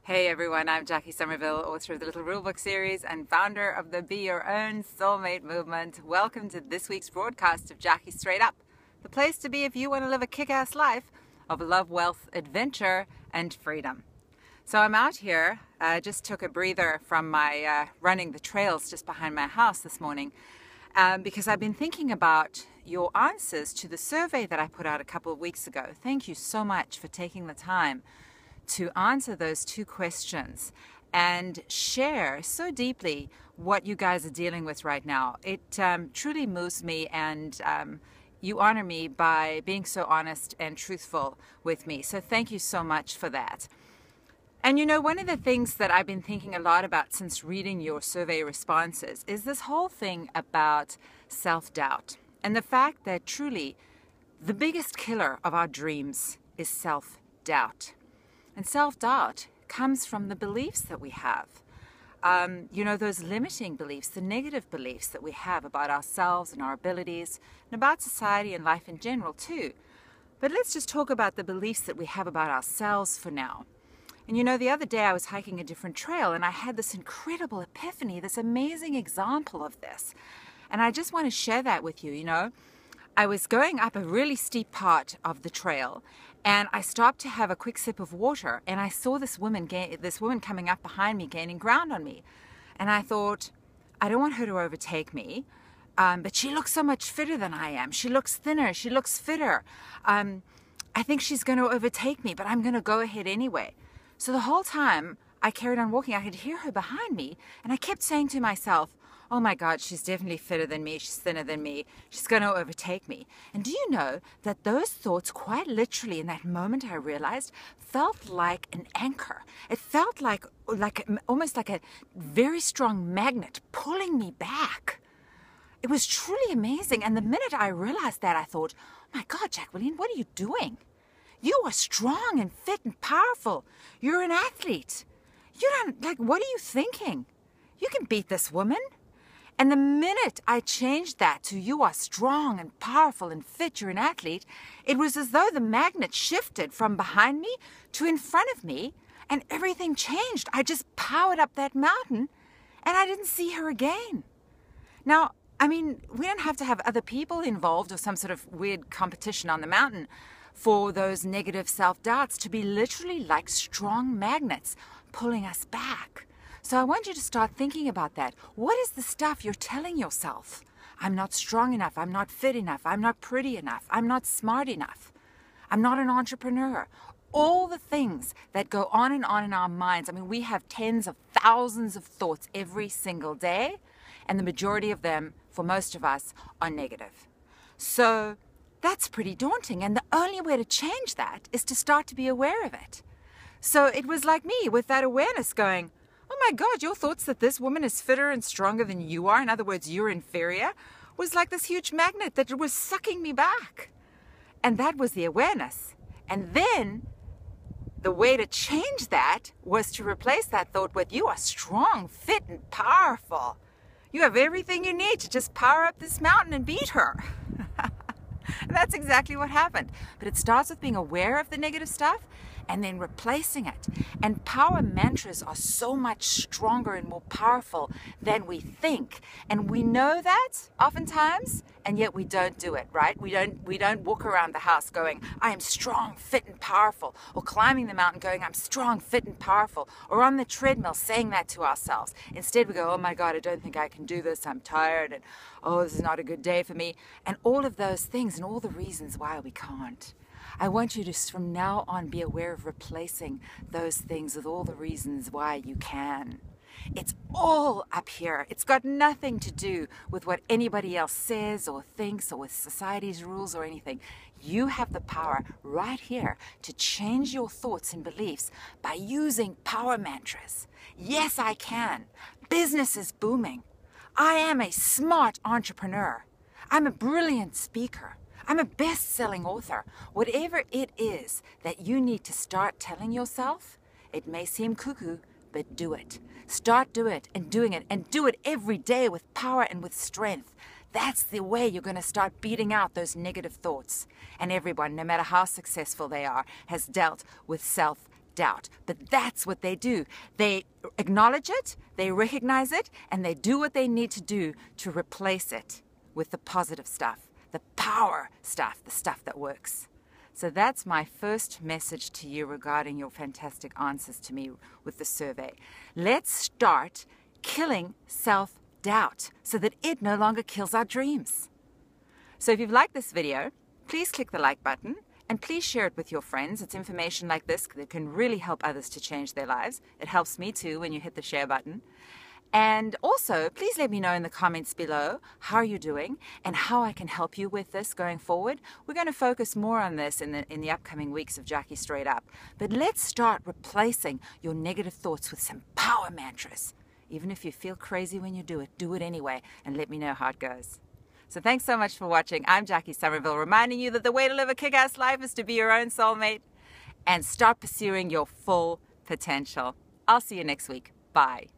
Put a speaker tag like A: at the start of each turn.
A: Hey everyone, I'm Jacquie Somerville, author of the Little Rulebook series and founder of the Be Your Own Soulmate movement. Welcome to this week's broadcast of Jacquie Straight Up, the place to be if you want to live a kick-ass life of love, wealth, adventure, and freedom. So I'm out here, just took a breather from my running the trails just behind my house this morning because I've been thinking about your answers to the survey that I put out a couple of weeks ago. Thank you so much for taking the time to answer those two questions and share so deeply what you guys are dealing with right now. It truly moves me, and you honor me by being so honest and truthful with me. So thank you so much for that. And you know, one of the things that I've been thinking a lot about since reading your survey responses is this whole thing about self-doubt and the fact that truly the biggest killer of our dreams is self-doubt. And self-doubt comes from the beliefs that we have. You know, those limiting beliefs, the negative beliefs that we have about ourselves and our abilities and about society and life in general too. But let's just talk about the beliefs that we have about ourselves for now. And you know, the other day I was hiking a different trail and I had this incredible epiphany, this amazing example of this. And I just want to share that with you. You know, I was going up a really steep part of the trail and I stopped to have a quick sip of water, and I saw this woman coming up behind me, gaining ground on me. And I thought, I don't want her to overtake me, but she looks so much fitter than I am. She looks thinner, she looks fitter. I think she's going to overtake me, but I'm going to go ahead anyway. So the whole time I carried on walking, I could hear her behind me, and I kept saying to myself, oh my God, she's definitely fitter than me, she's thinner than me, she's going to overtake me. And do you know that those thoughts, quite literally in that moment I realized, felt like an anchor. It felt like almost like a very strong magnet pulling me back. It was truly amazing. And the minute I realized that, I thought, oh my God, Jacqueline, what are you doing? You are strong and fit and powerful. You're an athlete. You don't, what are you thinking? You can beat this woman. And the minute I changed that to you are strong and powerful and fit, you're an athlete, it was as though the magnet shifted from behind me to in front of me, and everything changed. I just powered up that mountain and I didn't see her again. Now, I mean, we don't have to have other people involved or some sort of weird competition on the mountain for those negative self-doubts to be literally like strong magnets pulling us back. So I want you to start thinking about that. What is the stuff you're telling yourself? I'm not strong enough. I'm not fit enough. I'm not pretty enough. I'm not smart enough. I'm not an entrepreneur. All the things that go on in our minds. I mean, we have tens of thousands of thoughts every single day, and the majority of them, for most of us, are negative. So that's pretty daunting, and the only way to change that is to start to be aware of it. So it was like me with that awareness going, oh my God, your thoughts that this woman is fitter and stronger than you are, in other words, you're inferior, was like this huge magnet that was sucking me back. And that was the awareness. And then the way to change that was to replace that thought with, you are strong, fit, and powerful. You have everything you need to just power up this mountain and beat her. And that's exactly what happened. But it starts with being aware of the negative stuff and then replacing it. And power mantras are so much stronger and more powerful than we think. And we know that oftentimes, and yet we don't do it, right? We don't walk around the house going, I am strong, fit, and powerful, or climbing the mountain going, I'm strong, fit, and powerful, or on the treadmill saying that to ourselves. Instead we go, oh my God, I don't think I can do this, I'm tired, and oh, this is not a good day for me, and all of those things and all the reasons why we can't. I want you to, from now on, be aware of replacing those things with all the reasons why you can. It's all up here. It's got nothing to do with what anybody else says or thinks or with society's rules or anything. You have the power right here to change your thoughts and beliefs by using power mantras. Yes, I can. Business is booming. I am a smart entrepreneur. I'm a brilliant speaker. I'm a best-selling author. Whatever it is that you need to start telling yourself, it may seem cuckoo, but do it. Start doing it and do it every day with power and with strength. That's the way you're going to start beating out those negative thoughts. And everyone, no matter how successful they are, has dealt with self-doubt. self-doubt. But that's what they do. They acknowledge it, they recognize it, and they do what they need to do to replace it with the positive stuff, the power stuff, the stuff that works. So that's my first message to you regarding your fantastic answers to me with the survey. Let's start killing self-doubt so that it no longer kills our dreams. So if you've liked this video, please click the like button and please share it with your friends. It's information like this that can really help others to change their lives. It helps me too when you hit the share button. And also, please let me know in the comments below how you're doing and how I can help you with this going forward. We're going to focus more on this in the upcoming weeks of Jacquie Straight Up. But let's start replacing your negative thoughts with some power mantras. Even if you feel crazy when you do it anyway, and let me know how it goes. So thanks so much for watching. I'm Jacquie Somerville, reminding you that the way to live a kick-ass life is to be your own soulmate and start pursuing your full potential. I'll see you next week. Bye.